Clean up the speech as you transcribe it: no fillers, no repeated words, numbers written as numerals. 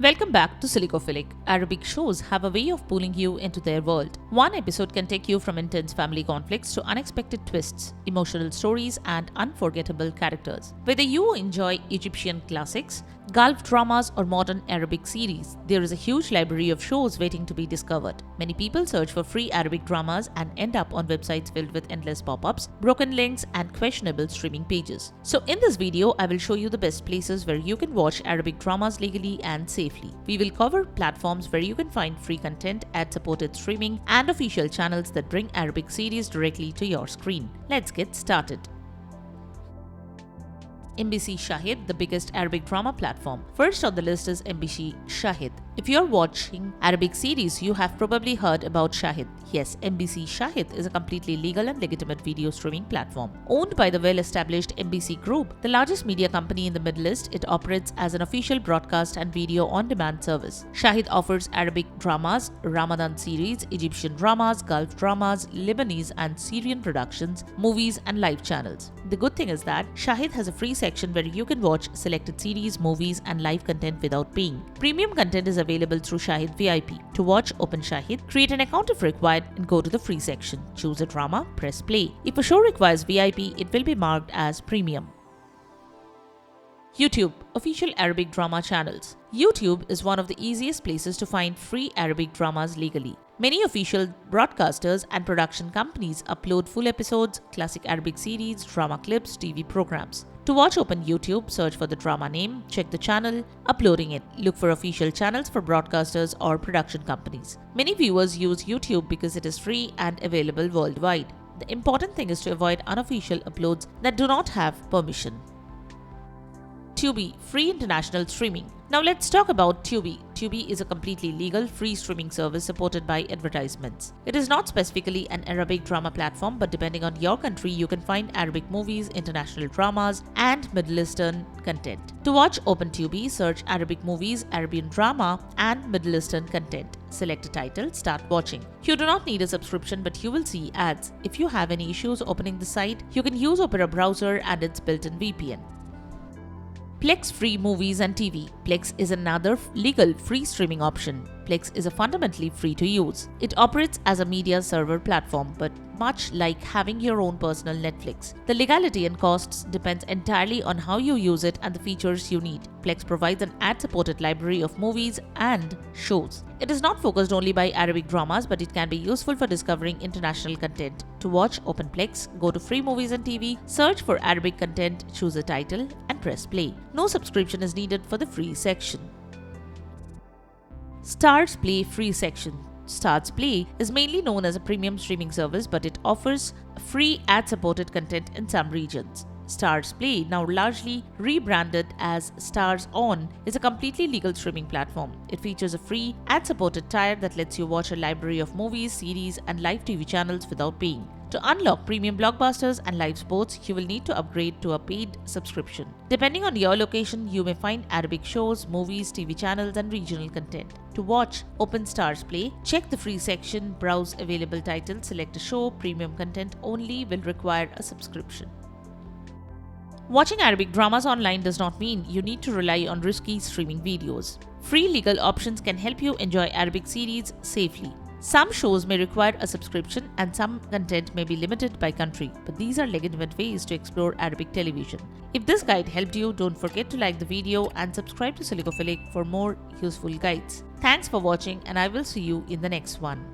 Welcome back to Silicophilic. Arabic shows have a way of pulling you into their world. One episode can take you from intense family conflicts to unexpected twists, emotional stories, and unforgettable characters. Whether you enjoy Egyptian classics, Gulf dramas, or modern Arabic series, there is a huge library of shows waiting to be discovered. Many people search for free Arabic dramas and end up on websites filled with endless pop-ups, broken links, and questionable streaming pages. So in this video, I will show you the best places where you can watch Arabic dramas legally and safely. We will cover platforms where you can find free content, ad-supported streaming, and official channels that bring Arabic series directly to your screen. Let's get started. MBC Shahid, the biggest Arabic drama platform. First on the list is MBC Shahid. If you're watching Arabic series, you have probably heard about Shahid. Yes, MBC Shahid is a completely legal and legitimate video streaming platform. Owned by the well-established MBC Group, the largest media company in the Middle East, it operates as an official broadcast and video on-demand service. Shahid offers Arabic dramas, Ramadan series, Egyptian dramas, Gulf dramas, Lebanese and Syrian productions, movies, and live channels. The good thing is that Shahid has a free section where you can watch selected series, movies, and live content without paying. Premium content is available through Shahid VIP. To watch Open Shahid, create an account if required and go to the free section. Choose a drama, press play. If a show requires VIP, it will be marked as premium. YouTube, official Arabic drama channels. YouTube is one of the easiest places to find free Arabic dramas legally. Many official broadcasters and production companies upload full episodes, classic Arabic series, drama clips, TV programs. To watch Open YouTube, search for the drama name, check the channel, uploading it. Look for official channels for broadcasters or production companies. Many viewers use YouTube because it is free and available worldwide. The important thing is to avoid unofficial uploads that do not have permission. Tubi, free international streaming. Now let's talk about Tubi. Tubi is a completely legal, free streaming service supported by advertisements. It is not specifically an Arabic drama platform, but depending on your country, you can find Arabic movies, international dramas, and Middle Eastern content. To watch Open Tubi, search Arabic movies, Arabian drama, and Middle Eastern content. Select a title, start watching. You do not need a subscription, but you will see ads. If you have any issues opening the site, you can use Opera browser and its built-in VPN. Plex free movies and TV. Plex is another legal free streaming option. Plex is a fundamentally free to use. It operates as a media server platform, but much like having your own personal Netflix. The legality and costs depends entirely on how you use it and the features you need. Plex provides an ad-supported library of movies and shows. It is not focused only by Arabic dramas, but it can be useful for discovering international content. To watch Open Plex, go to Free Movies and TV, search for Arabic content, choose a title, and press play. No subscription is needed for the free section. STARZPLAY free section. STARZPLAY is mainly known as a premium streaming service, but it offers free ad-supported content in some regions. STARZPLAY, now largely rebranded as STARZON, is a completely legal streaming platform. It features a free, ad-supported tier that lets you watch a library of movies, series, and live TV channels without paying. To unlock premium blockbusters and live sports, you will need to upgrade to a paid subscription. Depending on your location, you may find Arabic shows, movies, TV channels, and regional content. To watch Open STARZPLAY, check the free section, browse available titles, select a show. Premium content only will require a subscription. Watching Arabic dramas online does not mean you need to rely on risky streaming videos. Free legal options can help you enjoy Arabic series safely. Some shows may require a subscription and some content may be limited by country, but these are legitimate ways to explore Arabic television. If this guide helped you, don't forget to like the video and subscribe to Silicophilic for more useful guides. Thanks for watching, and I will see you in the next one.